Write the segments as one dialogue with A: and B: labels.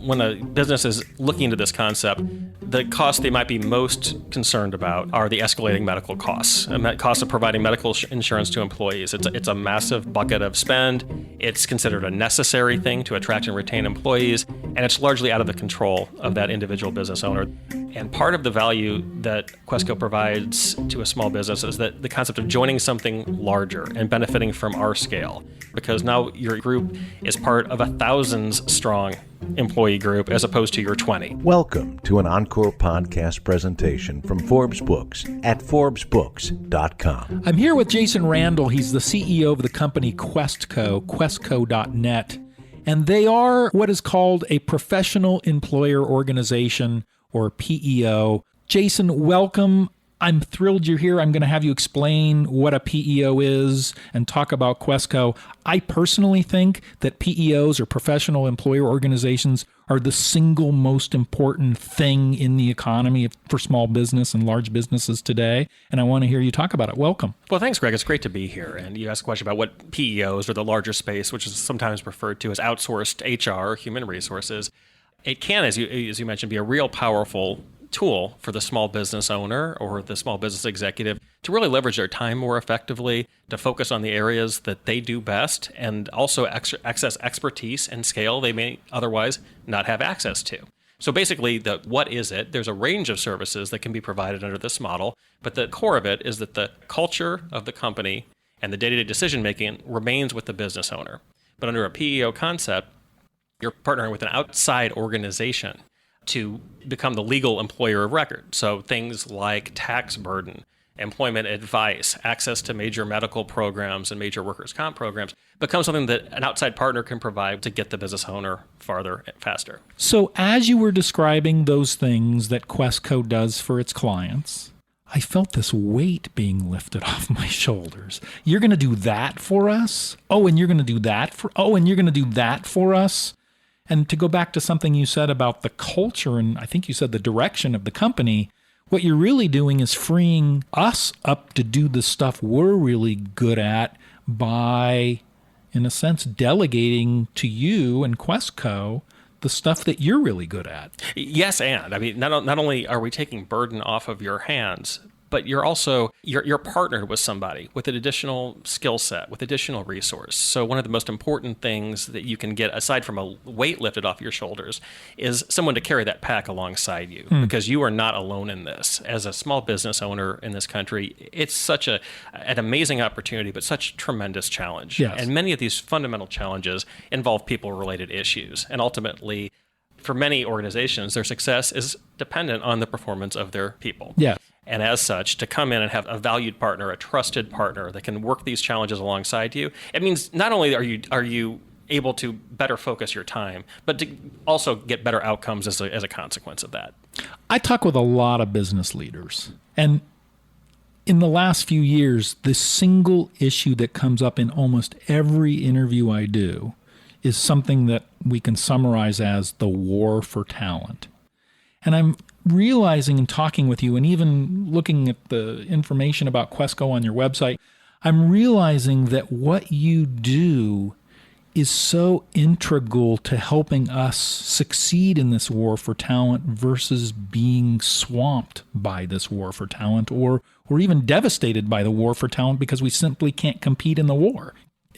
A: when a business is looking into this concept, the costs they might be most concerned about are the escalating medical costs, and costs of providing medical insurance to employees. It's a massive bucket of spend. It's considered a necessary thing to attract and retain employees, and it's largely out of the control of that individual business owner. And part of the value that Questco provides to a small business is that the concept of joining something larger and benefiting from our scale, because now your group is part of a thousands strong employee group as opposed to your 20.
B: Welcome to an Encore podcast presentation from Forbes Books at ForbesBooks.com.
C: I'm here with Jason Randall. He's the CEO of the company Questco, Questco.net, and they are what is called a professional employer organization, or PEO. Jason, welcome. I'm thrilled you're here. I'm going to have you explain what a PEO is and talk about Questco. I personally think that PEOs, or professional employer organizations, are the single most important thing in the economy for small business and large businesses today. And I want to hear you talk about it. Welcome.
A: Well, thanks, Greg. It's great to be here. And you asked a question about what PEOs, or the larger space, which is sometimes referred to as outsourced HR, human resources. It can, as you mentioned, be a real powerful tool for the small business owner or the small business executive to really leverage their time more effectively, to focus on the areas that they do best, and also access expertise and scale they may otherwise not have access to. So basically, what is it? There's a range of services that can be provided under this model, but the core of it is that the culture of the company and the day-to-day decision-making remains with the business owner. But under a PEO concept, you're partnering with an outside organization to become the legal employer of record. So things like tax burden, employment advice, access to major medical programs and major workers' comp programs become something that an outside partner can provide to get the business owner farther and faster.
C: So as you were describing those things that Questco does for its clients, I felt this weight being lifted off my shoulders. You're going to do that for us? And you're going to do that for us? And to go back to something you said about the culture, and I think you said the direction of the company, what you're really doing is freeing us up to do the stuff we're really good at by, in a sense, delegating to you and Questco the stuff that you're really good at.
A: Yes, and I mean, not only are we taking burden off of your hands, but you're also, you're partnered with somebody with an additional skill set, with additional resource. So one of the most important things that you can get, aside from a weight lifted off your shoulders, is someone to carry that pack alongside you, because you are not alone in this. As a small business owner in this country, it's such an amazing opportunity, but such a tremendous challenge.
C: Yes.
A: And many of these fundamental challenges involve people-related issues. And ultimately, for many organizations, their success is dependent on the performance of their people.
C: Yeah.
A: And as such, to come in and have a valued partner, a trusted partner that can work these challenges alongside you, it means not only are you able to better focus your time, but to also get better outcomes as a consequence of that.
C: I talk with a lot of business leaders, and in the last few years, the single issue that comes up in almost every interview I do is something that we can summarize as the war for talent. And I'm realizing and talking with you, and even looking at the information about Questco on your website, I'm realizing that what you do is so integral to helping us succeed in this war for talent versus being swamped by this war for talent, or even devastated by the war for talent because we simply can't compete in the war.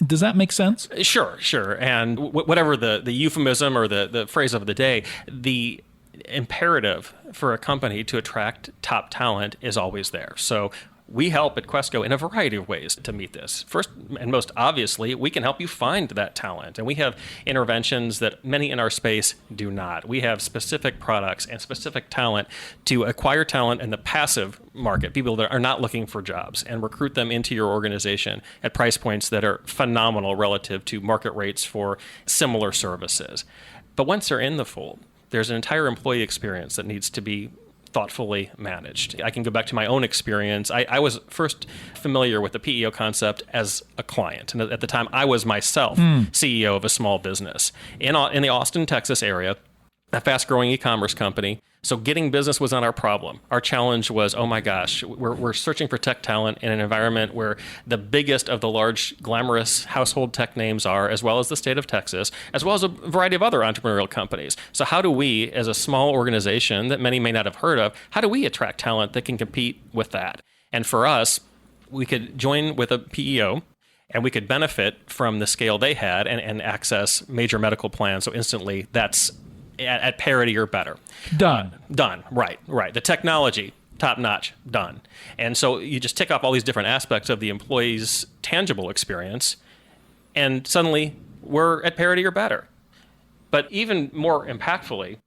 C: Does that make sense?
A: Sure. And whatever the euphemism or the phrase of the day, the imperative for a company to attract top talent is always there. So we help at Questco in a variety of ways to meet this. First and most obviously, we can help you find that talent. And we have interventions that many in our space do not. We have specific products and specific talent to acquire talent in the passive market, people that are not looking for jobs, and recruit them into your organization at price points that are phenomenal relative to market rates for similar services. But once they're in the fold, there's an entire employee experience that needs to be thoughtfully managed. I can go back to my own experience. I was first familiar with the PEO concept as a client. And at the time, I was myself CEO of a small business in the Austin, Texas area. a fast-growing e-commerce company. So getting business was not our problem. Our challenge was, oh my gosh, we're searching for tech talent in an environment where the biggest of the large, glamorous household tech names are, as well as the state of Texas, as well as a variety of other entrepreneurial companies. So how do we, as a small organization that many may not have heard of, how do we attract talent that can compete with that? And for us, we could join with a PEO, and we could benefit from the scale they had and access major medical plans. So instantly, that's at parity or better.
C: Done.
A: Right. The technology, top notch, done. And so you just tick off all these different aspects of the employee's tangible experience, and suddenly we're at parity or better. But even more impactfully,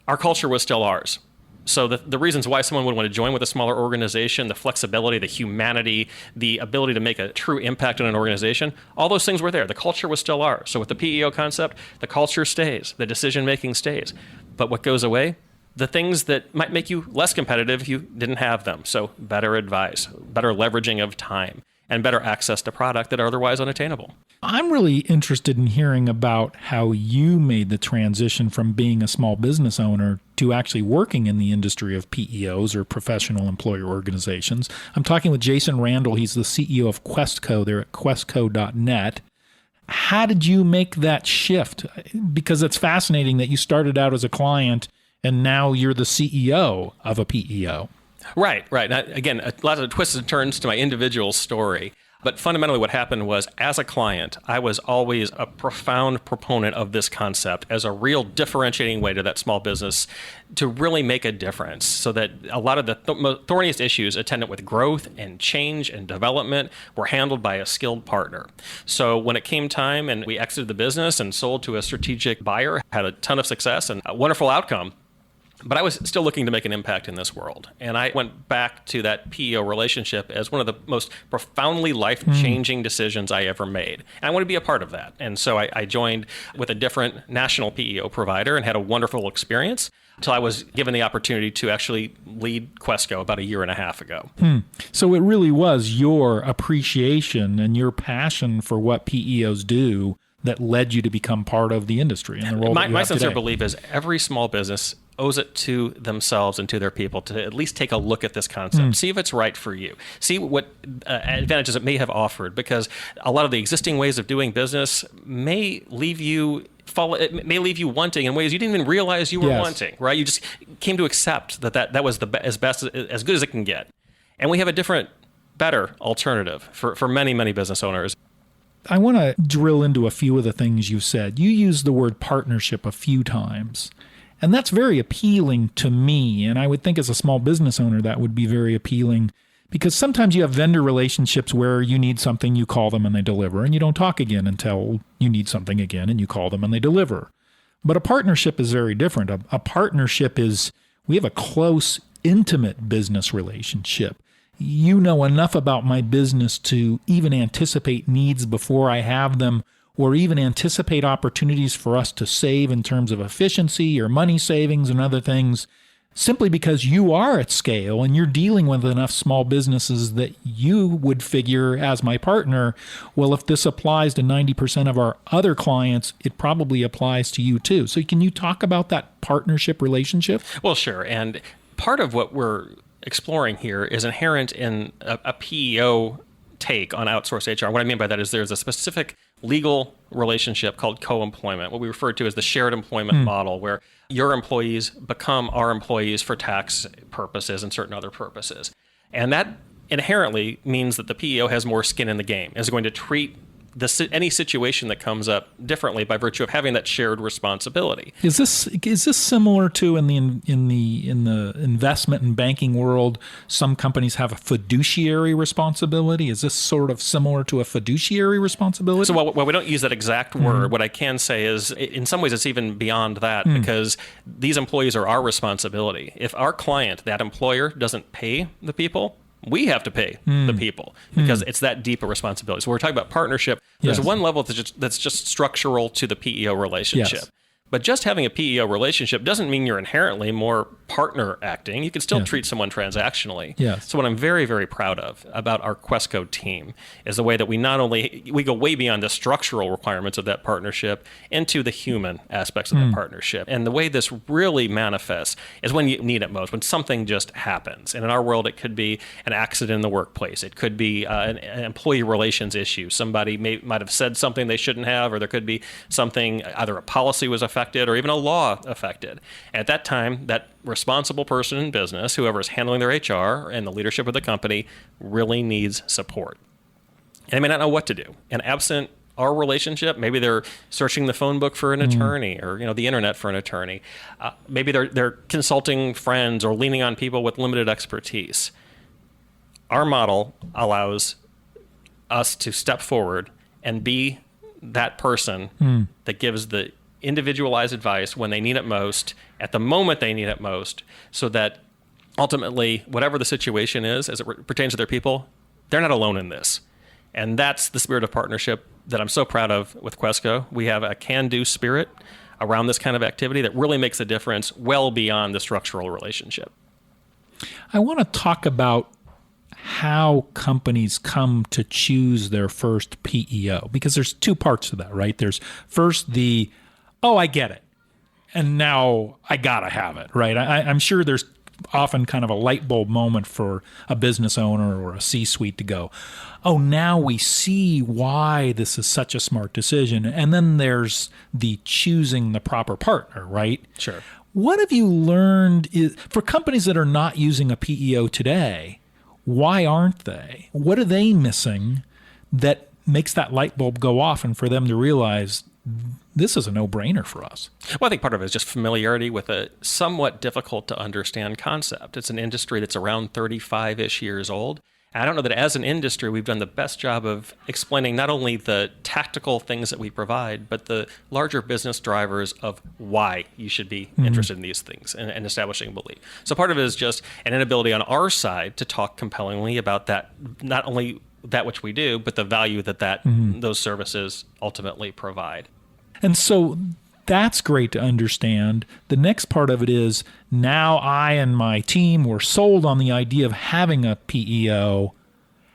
A: our culture was still ours. So the reasons why someone would want to join with a smaller organization, the flexibility, the humanity, the ability to make a true impact on an organization, all those things were there. The culture was still ours. So with the PEO concept, the culture stays, the decision-making stays. But what goes away? The things that might make you less competitive if you didn't have them. So better advice, better leveraging of time, and better access to product that are otherwise unattainable.
C: I'm really interested in hearing about how you made the transition from being a small business owner to actually working in the industry of PEOs or professional employer organizations. I'm talking with Jason Randall. He's the CEO of Questco. They're at questco.net. How did you make that shift? Because it's fascinating that you started out as a client and now you're the CEO of a PEO.
A: Right. Now, again, a lot of twists and turns to my individual story. But fundamentally what happened was, as a client, I was always a profound proponent of this concept as a real differentiating way to that small business to really make a difference, so that a lot of the thorniest issues attendant with growth and change and development were handled by a skilled partner. So when it came time and we exited the business and sold to a strategic buyer, had a ton of success and a wonderful outcome. But I was still looking to make an impact in this world. And I went back to that PEO relationship as one of the most profoundly life-changing decisions I ever made. And I want to be a part of that. And so I joined with a different national PEO provider and had a wonderful experience until I was given the opportunity to actually lead Questco about 1.5 years ago.
C: So it really was your appreciation and your passion for what PEOs do that led you to become part of the industry and the role that you
A: My
C: have
A: sincere
C: today.
A: belief is every small business owes it to themselves and to their people to at least take a look at this concept, see if it's right for you, see what advantages it may have offered, because a lot of the existing ways of doing business may leave you wanting in ways you didn't even realize you were wanting, right? You just came to accept that was as good as it can get. And we have a different, better alternative for many, many business owners.
C: I want to drill into a few of the things you said. You used the word partnership a few times, and that's very appealing to me. And I would think as a small business owner, that would be very appealing, because sometimes you have vendor relationships where you need something, you call them and they deliver, and you don't talk again until you need something again and you call them and they deliver. But a partnership is very different. A partnership is, we have a close, intimate business relationship. You know enough about my business to even anticipate needs before I have them, or even anticipate opportunities for us to save in terms of efficiency or money savings and other things, simply because you are at scale and you're dealing with enough small businesses that you would figure, as my partner, well, if this applies to 90% of our other clients, it probably applies to you too. So can you talk about that partnership relationship?
A: Well, sure. And part of what we're exploring here is inherent in a PEO take on outsourced HR. What I mean by that is there's a specific legal relationship called co-employment, what we refer to as the shared employment model, where your employees become our employees for tax purposes and certain other purposes. And that inherently means that the PEO has more skin in the game, is going to treat any situation that comes up differently by virtue of having that shared responsibility.
C: Is this similar to in the investment and banking world? Some companies have a fiduciary responsibility. Is this sort of similar to a fiduciary responsibility?
A: So while we don't use that exact word, what I can say is, in some ways, it's even beyond that, because these employees are our responsibility. If our client, that employer, doesn't pay the people, we have to pay the people, because it's that deep a responsibility. So we're talking about partnership. There's one level that's just structural to the PEO relationship.
C: Yes.
A: But just having a PEO relationship doesn't mean you're inherently more partner acting, you can still treat someone transactionally.
C: Yes.
A: So what I'm very, very proud of about our Questco team is the way that we go way beyond the structural requirements of that partnership into the human aspects of the partnership. And the way this really manifests is when you need it most, when something just happens. And in our world, it could be an accident in the workplace. It could be an employee relations issue. Somebody might have said something they shouldn't have, or there could be something, either a policy was affected or even a law affected. And at that time, that responsible person in business, whoever is handling their HR and the leadership of the company, really needs support. And they may not know what to do. And absent our relationship, maybe they're searching the phone book for an attorney, or the internet for an attorney. Maybe they're consulting friends or leaning on people with limited expertise. Our model allows us to step forward and be that person that gives the individualized advice when they need it most, at the moment they need it most, so that ultimately, whatever the situation is as it pertains to their people, they're not alone in this. And that's the spirit of partnership that I'm so proud of with Questco. We have a can-do spirit around this kind of activity that really makes a difference well beyond the structural relationship.
C: I want to talk about how companies come to choose their first PEO, because there's two parts to that, right? There's first I get it, and now I gotta have it, right? I'm sure there's often kind of a light bulb moment for a business owner or a C-suite to go, oh, now we see why this is such a smart decision. And then there's the choosing the proper partner, right?
A: Sure.
C: What have you learned for companies that are not using a PEO today? Why aren't they? What are they missing that makes that light bulb go off and for them to realize this is a no-brainer for us?
A: Well, I think part of it is just familiarity with a somewhat difficult to understand concept. It's an industry that's around 35-ish years old. And I don't know that as an industry, we've done the best job of explaining not only the tactical things that we provide, but the larger business drivers of why you should be interested in these things and establishing belief. So part of it is just an inability on our side to talk compellingly about that, not only that which we do, but the value that those services ultimately provide.
C: And so that's great to understand. The next part of it is now I and my team were sold on the idea of having a PEO.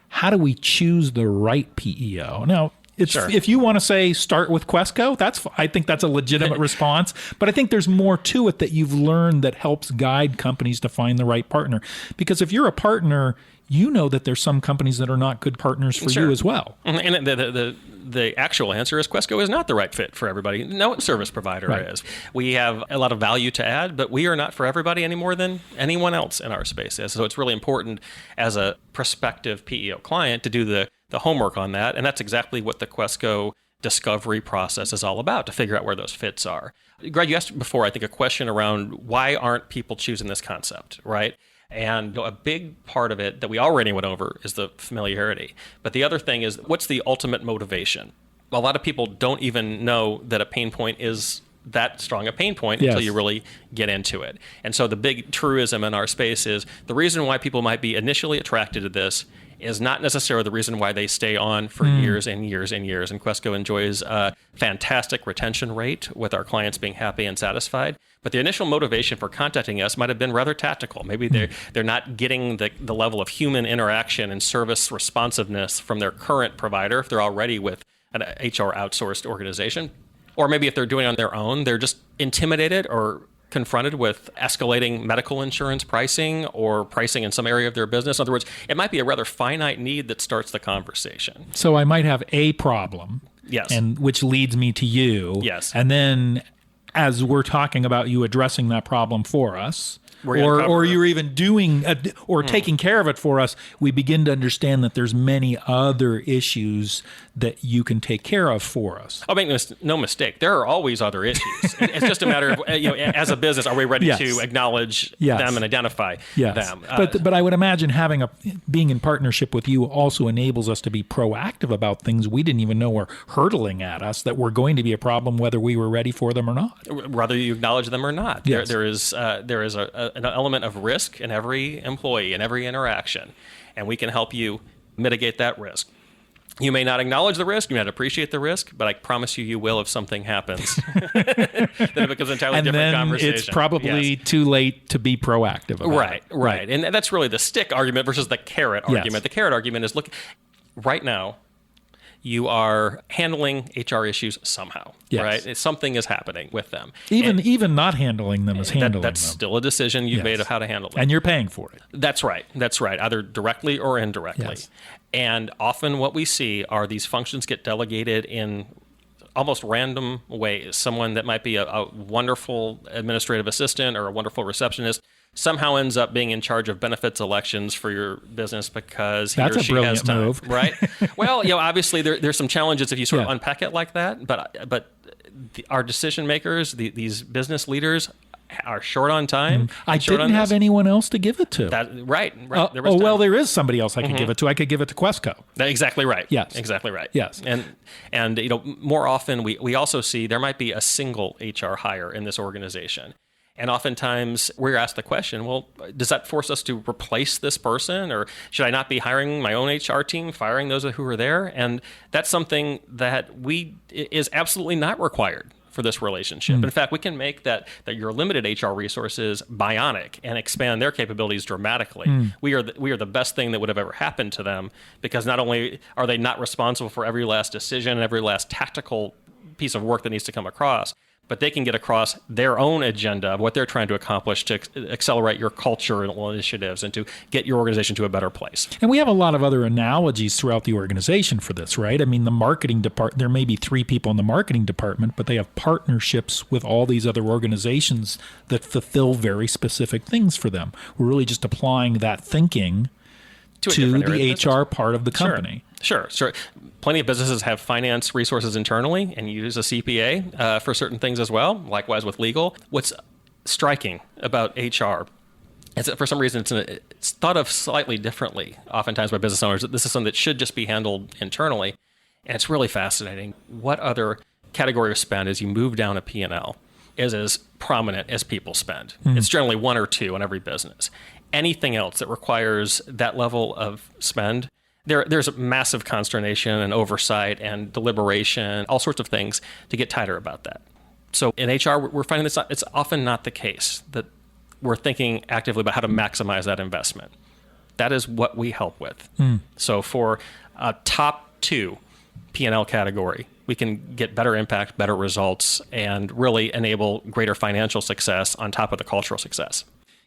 C: How do we choose the right PEO? Now, if you want to say start with Questco, I think that's a legitimate response. But I think there's more to it that you've learned that helps guide companies to find the right partner. Because if you're a partner, you know that there's some companies that are not good partners for you as well.
A: And the actual answer is Questco is not the right fit for everybody. No service provider is. We have a lot of value to add, but we are not for everybody any more than anyone else in our space is. So it's really important as a prospective PEO client to do the homework on that. And that's exactly what the Questco discovery process is all about, to figure out where those fits are. Greg, you asked before, I think, a question around why aren't people choosing this concept, right? And a big part of it that we already went over is the familiarity. But the other thing is, what's the ultimate motivation? A lot of people don't even know that a pain point is that strong a pain point until you really get into it. And so the big truism in our space is the reason why people might be initially attracted to this is not necessarily the reason why they stay on for years and years and years. And Questco enjoys a fantastic retention rate with our clients being happy and satisfied. But the initial motivation for contacting us might have been rather tactical. Maybe they're not getting the level of human interaction and service responsiveness from their current provider if they're already with an HR outsourced organization. Or maybe if they're doing it on their own, they're just intimidated or confronted with escalating medical insurance pricing or pricing in some area of their business. In other words, it might be a rather finite need that starts the conversation.
C: So I might have a problem,
A: and
C: which leads me to you.
A: Yes.
C: And then as we're talking about you addressing that problem for us, or you're even doing taking care of it for us, we begin to understand that there's many other issues that you can take care of for us.
A: I'll make no mistake. There are always other issues. It's just a matter of, as a business, are we ready to acknowledge them and identify them?
C: But I would imagine being in partnership with you also enables us to be proactive about things we didn't even know were hurtling at us, that were going to be a problem whether we were ready for them or not.
A: Whether you acknowledge them or not.
C: Yes.
A: There is an element of risk in every employee, in every interaction, and we can help you mitigate that risk. You may not acknowledge the risk, you may not appreciate the risk, but I promise you will if something happens. Then it becomes an entirely different conversation.
C: It's probably too late to be proactive about it.
A: Right. And that's really the stick argument versus the carrot argument. The carrot argument is, look, right now, you are handling HR issues somehow, right? Something is happening with them.
C: Even not handling them is handling
A: that's
C: them.
A: Still a decision you've made of how to handle them.
C: And you're paying for it.
A: That's right, either directly or indirectly.
C: Yes.
A: And often what we see are these functions get delegated in almost random ways. Someone that might be a wonderful administrative assistant or a wonderful receptionist somehow ends up being in charge of benefits elections for your business because he or she has time.
C: Move.
A: Right? Well, obviously there's some challenges if you sort of unpack it like that. But our decision makers, these business leaders, are short on time.
C: I didn't have anyone else to give it to.
A: Right.
C: There is somebody else I could give it to. I could give it to Questco.
A: Exactly right.
C: Yes.
A: Exactly right.
C: Yes.
A: And more often we also see there might be a single HR hire in this organization. And oftentimes we're asked the question, well, does that force us to replace this person? Or should I not be hiring my own HR team, firing those who are there? And that's something that is absolutely not required for this relationship. In fact, we can make that your limited HR resources bionic and expand their capabilities dramatically. We are the best thing that would have ever happened to them, because not only are they not responsible for every last decision, every last tactical piece of work that needs to come across, but they can get across their own agenda of what they're trying to accomplish to accelerate your culture and initiatives and to get your organization to a better place.
C: And we have a lot of other analogies throughout the organization for this, right? I mean, the marketing department, there may be 3 people in the marketing department, but they have partnerships with all these other organizations that fulfill very specific things for them. We're really just applying that thinking to the HR part of the company.
A: Sure. Plenty of businesses have finance resources internally and use a CPA for certain things as well. Likewise with legal. What's striking about HR is that for some reason it's thought of slightly differently oftentimes by business owners. This is something that should just be handled internally. And it's really fascinating. What other category of spend as you move down a P&L is as prominent as people spend? It's generally 1 or 2 in every business. Anything else that requires that level of spend, there's massive consternation and oversight and deliberation, all sorts of things to get tighter about that. So in HR, we're finding it's often not the case that we're thinking actively about how to maximize that investment. That is what we help with. So for a top 2 P&L category, we can get better impact, better results, and really enable greater financial success on top of the cultural success.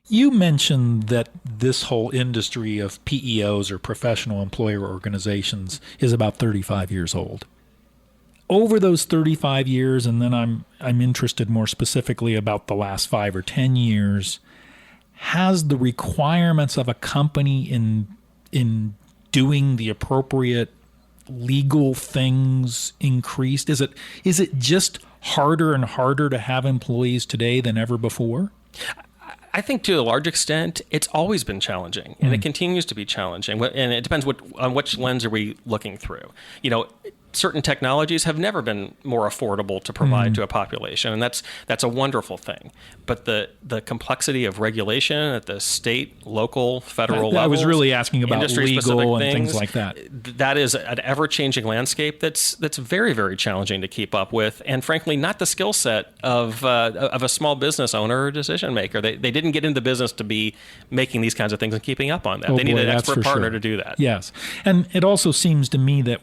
C: You mentioned that this whole industry of PEOs, or professional employer organizations, is about 35 years old. Over those 35 years, and then I'm interested more specifically about the last 5 or 10 years, has the requirements of a company in doing the appropriate legal things increased? Is it just harder and harder to have employees today than ever before?
A: I think to a large extent, it's always been challenging, and it continues to be challenging. And it depends on which lens are we looking through. Certain technologies have never been more affordable to provide to a population, and that's a wonderful thing. But the complexity of regulation at the state, local, federal levels,
C: I was really asking about legal and things like that.
A: That is an ever-changing landscape that's very, very challenging to keep up with, and frankly, not the skill set of a small business owner or decision maker. They didn't get into the business to be making these kinds of things and keeping up on that. They need an expert partner to do that.
C: Yes, and it also seems to me that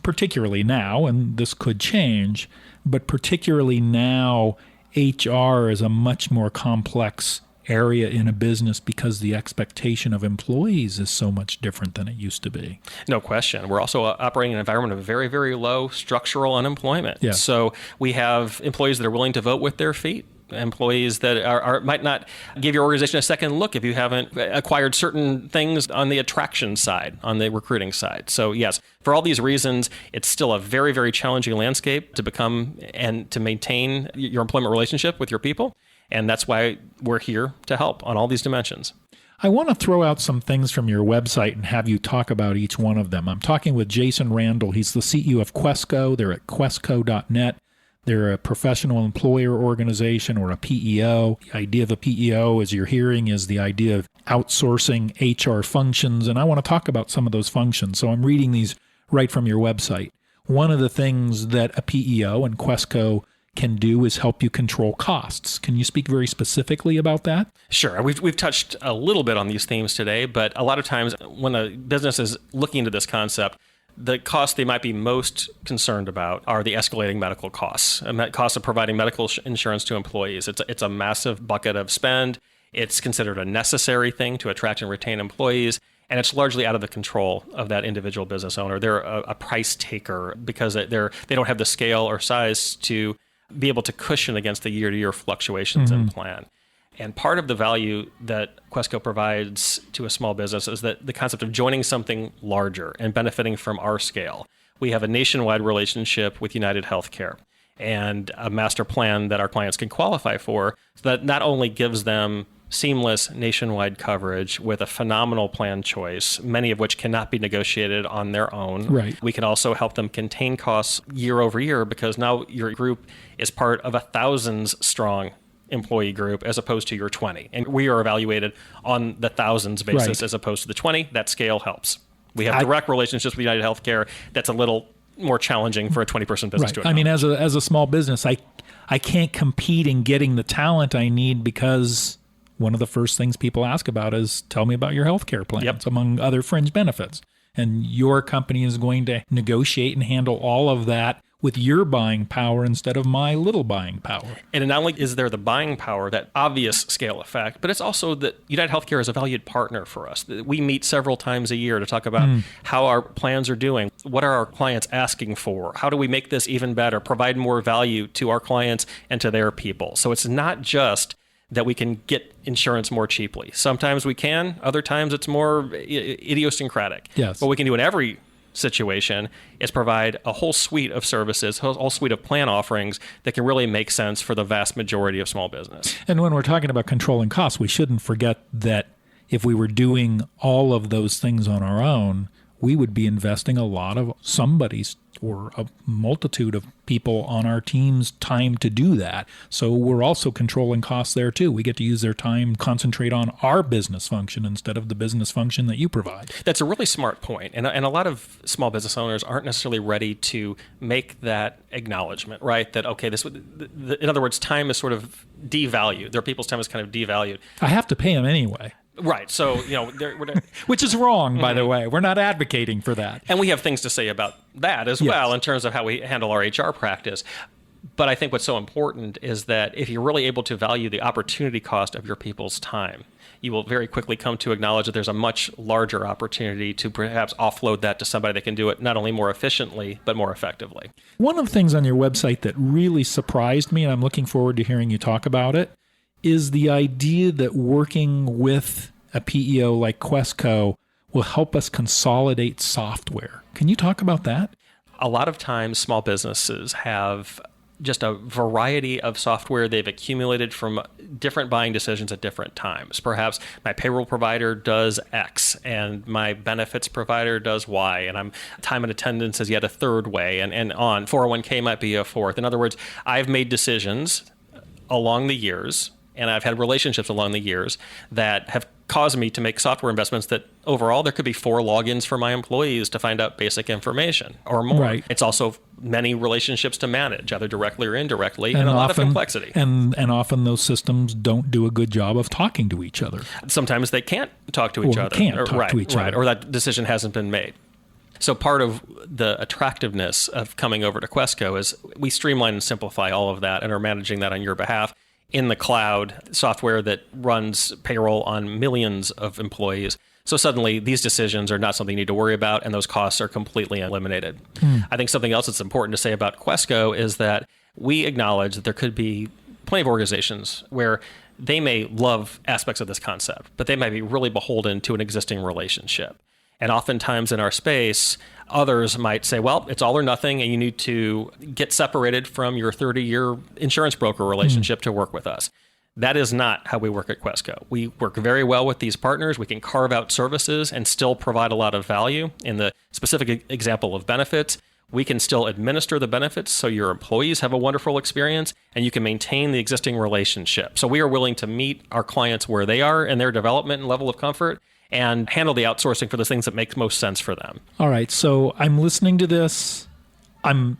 C: particularly now, and this could change, but particularly now, HR is a much more complex area in a business because the expectation of employees is so much different than it used to be.
A: No question. We're also operating in an environment of very, very low structural unemployment.
C: Yeah.
A: So we have employees that are willing to vote with their feet. Employees that might not give your organization a second look if you haven't acquired certain things on the attraction side, on the recruiting side. So yes, for all these reasons, it's still a very, very challenging landscape to become and to maintain your employment relationship with your people. And that's why we're here to help on all these dimensions.
C: I want to throw out some things from your website and have you talk about each one of them. I'm talking with Jason Randall. He's the CEO of Questco. They're at questco.net. They're a professional employer organization, or a PEO. The idea of a PEO, as you're hearing, is the idea of outsourcing HR functions. And I want to talk about some of those functions. So I'm reading these right from your website. One of the things that a PEO and Questco can do is help you control costs. Can you speak very specifically about that?
A: Sure. We've touched a little bit on these themes today, but a lot of times when a business is looking into this concept, the costs they might be most concerned about are the escalating medical costs, and costs of providing medical insurance to employees. It's a massive bucket of spend. It's considered a necessary thing to attract and retain employees, and it's largely out of the control of that individual business owner. They're a price taker because they don't have the scale or size to be able to cushion against the year-to-year fluctuations in plan. And part of the value that Questco provides to a small business is that the concept of joining something larger and benefiting from our scale. We have a nationwide relationship with United Healthcare and a master plan that our clients can qualify for, so that not only gives them seamless nationwide coverage with a phenomenal plan choice, many of which cannot be negotiated on their own.
C: Right.
A: We can also help them contain costs year over year because now your group is part of a thousands strong employee group as opposed to your 20. And we are evaluated on the thousands basis as opposed to the 20. That scale helps. We have direct relationships with United Healthcare. That's a little more challenging for a 20-person business to acknowledge.
C: I mean, as a small business, I can't compete in getting the talent I need because one of the first things people ask about is, tell me about your healthcare plans, among other fringe benefits. And your company is going to negotiate and handle all of that with your buying power instead of my little buying power.
A: And not only is there the buying power, that obvious scale effect, but it's also that United Healthcare is a valued partner for us. We meet several times a year to talk about how our plans are doing. What are our clients asking for? How do we make this even better, provide more value to our clients and to their people? So it's not just that we can get insurance more cheaply. Sometimes we can, other times it's more idiosyncratic.
C: Yes.
A: What we can do in every situation is provide a whole suite of services, a whole suite of plan offerings that can really make sense for the vast majority of small business.
C: And when we're talking about controlling costs, we shouldn't forget that if we were doing all of those things on our own, we would be investing a lot of somebody's or a multitude of people on our team's time to do that. So we're also controlling costs there too. We get to use their time, concentrate on our business function instead of the business function that you provide.
A: That's a really smart point. And a lot of small business owners aren't necessarily ready to make that acknowledgement, right? That, okay, in other words, time is sort of devalued. Their people's time is kind of devalued.
C: I have to pay them anyway.
A: Right. So,
C: which is wrong, by the way. We're not advocating for that.
A: And we have things to say about that as well in terms of how we handle our HR practice. But I think what's so important is that if you're really able to value the opportunity cost of your people's time, you will very quickly come to acknowledge that there's a much larger opportunity to perhaps offload that to somebody that can do it not only more efficiently, but more effectively.
C: One of the things on your website that really surprised me, and I'm looking forward to hearing you talk about it, is the idea that working with a PEO like Questco will help us consolidate software. Can you talk about that?
A: A lot of times, small businesses have just a variety of software they've accumulated from different buying decisions at different times. Perhaps my payroll provider does X and my benefits provider does Y, and time and attendance is yet a third way, and on. 401k might be a fourth. In other words, I've made decisions along the years, and I've had relationships along the years that have caused me to make software investments that overall there could be 4 logins for my employees to find out basic information or more.
C: Right.
A: It's also many relationships to manage, either directly or indirectly, and a lot of complexity.
C: And often those systems don't do a good job of talking to each other.
A: Sometimes they can't talk to each other.
C: Can't talk to each other.
A: Or that decision hasn't been made. So part of the attractiveness of coming over to Questco is we streamline and simplify all of that and are managing that on your behalf in the cloud, software that runs payroll on millions of employees. So suddenly these decisions are not something you need to worry about, and those costs are completely eliminated. I think something else that's important to say about Questco is that we acknowledge that there could be plenty of organizations where they may love aspects of this concept, but they might be really beholden to an existing relationship. And oftentimes in our space, others might say, well, it's all or nothing, and you need to get separated from your 30-year insurance broker relationship to work with us. That is not how we work at Questco. We work very well with these partners. We can carve out services and still provide a lot of value. In the specific example of benefits, we can still administer the benefits so your employees have a wonderful experience and you can maintain the existing relationship. So we are willing to meet our clients where they are in their development and level of comfort and handle the outsourcing for the things that make most sense for them.
C: All right. So I'm listening to this. I'm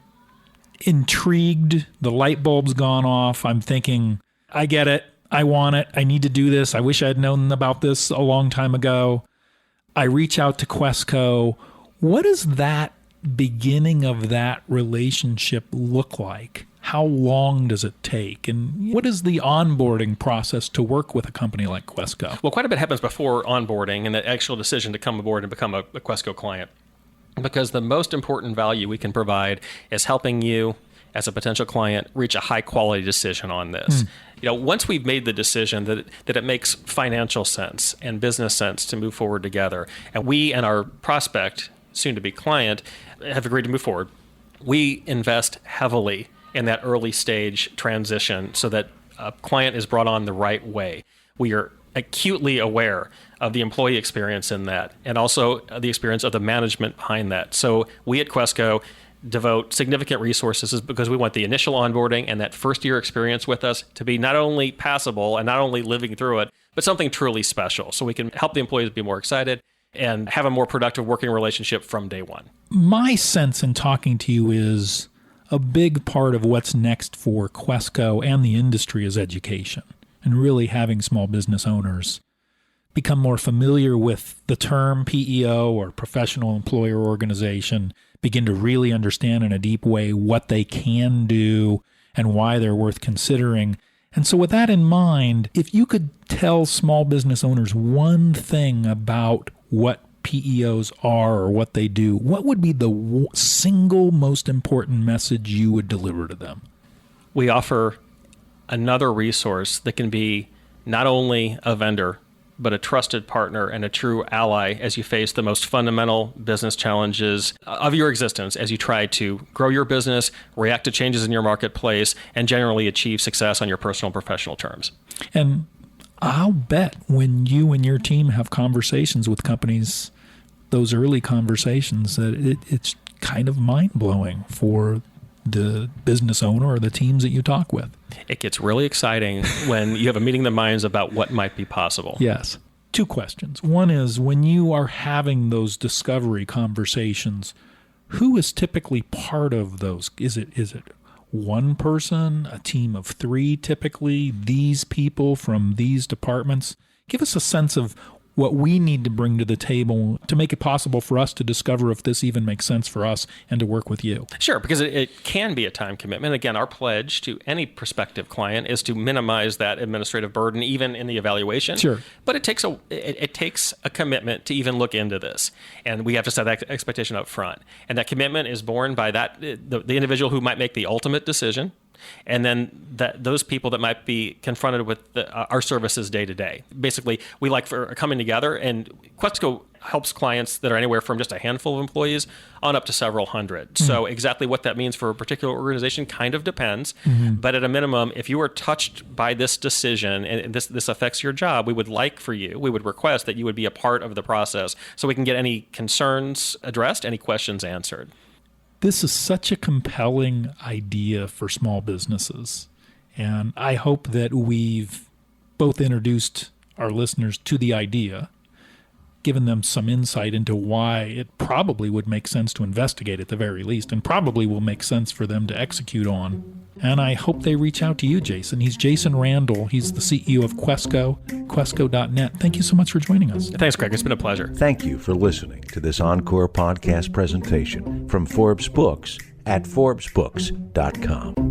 C: intrigued. The light bulb's gone off. I'm thinking, I get it. I want it. I need to do this. I wish I had known about this a long time ago. I reach out to Questco. What does that beginning of that relationship look like? How long does it take? And what is the onboarding process to work with a company like Questco?
A: Well, quite a bit happens before onboarding and the actual decision to come aboard and become a Questco client. Because the most important value we can provide is helping you as a potential client reach a high quality decision on this. Once we've made the decision that it makes financial sense and business sense to move forward together, and we and our prospect, soon to be client, have agreed to move forward, we invest heavily in that early stage transition so that a client is brought on the right way. We are acutely aware of the employee experience in that, and also the experience of the management behind that. So we at Questco devote significant resources because we want the initial onboarding and that first year experience with us to be not only passable and not only living through it, but something truly special. So we can help the employees be more excited and have a more productive working relationship from day one.
C: My sense in talking to you is a big part of what's next for Questco and the industry is education, and really having small business owners become more familiar with the term PEO or professional employer organization, begin to really understand in a deep way what they can do and why they're worth considering. And so with that in mind, if you could tell small business owners one thing about what PEOs are or what they do, what would be the single most important message you would deliver to them?
A: We offer another resource that can be not only a vendor, but a trusted partner and a true ally as you face the most fundamental business challenges of your existence as you try to grow your business, react to changes in your marketplace, and generally achieve success on your personal and professional terms.
C: And I'll bet when you and your team have conversations with companies, those early conversations, that it's kind of mind-blowing for the business owner or the teams that you talk with.
A: It gets really exciting when you have a meeting of the minds about what might be possible.
C: Yes. Two questions. One is, when you are having those discovery conversations, who is typically part of those? Is it one person, a team of three typically, these people from these departments? Give us a sense of what we need to bring to the table to make it possible for us to discover if this even makes sense for us and to work with you.
A: Sure, because it can be a time commitment. Again, our pledge to any prospective client is to minimize that administrative burden, even in the evaluation.
C: Sure.
A: But it takes a commitment to even look into this, and we have to set that expectation up front. And that commitment is borne by the individual who might make the ultimate decision, and then those people that might be confronted with our services day to day. Basically, we like for coming together, and Questco helps clients that are anywhere from just a handful of employees on up to several hundred. Mm-hmm. So exactly what that means for a particular organization kind of depends. Mm-hmm. But at a minimum, if you are touched by this decision and this affects your job, we would request that you would be a part of the process so we can get any concerns addressed, any questions answered.
C: This is such a compelling idea for small businesses, and I hope that we've both introduced our listeners to the idea, given them some insight into why it probably would make sense to investigate at the very least, and probably will make sense for them to execute on. And I hope they reach out to you, Jason. He's Jason Randall. He's the CEO of Questco, Questco.net. Thank you so much for joining us.
A: Thanks, Craig. It's been a pleasure.
B: Thank you for listening to this Encore podcast presentation from Forbes Books at ForbesBooks.com.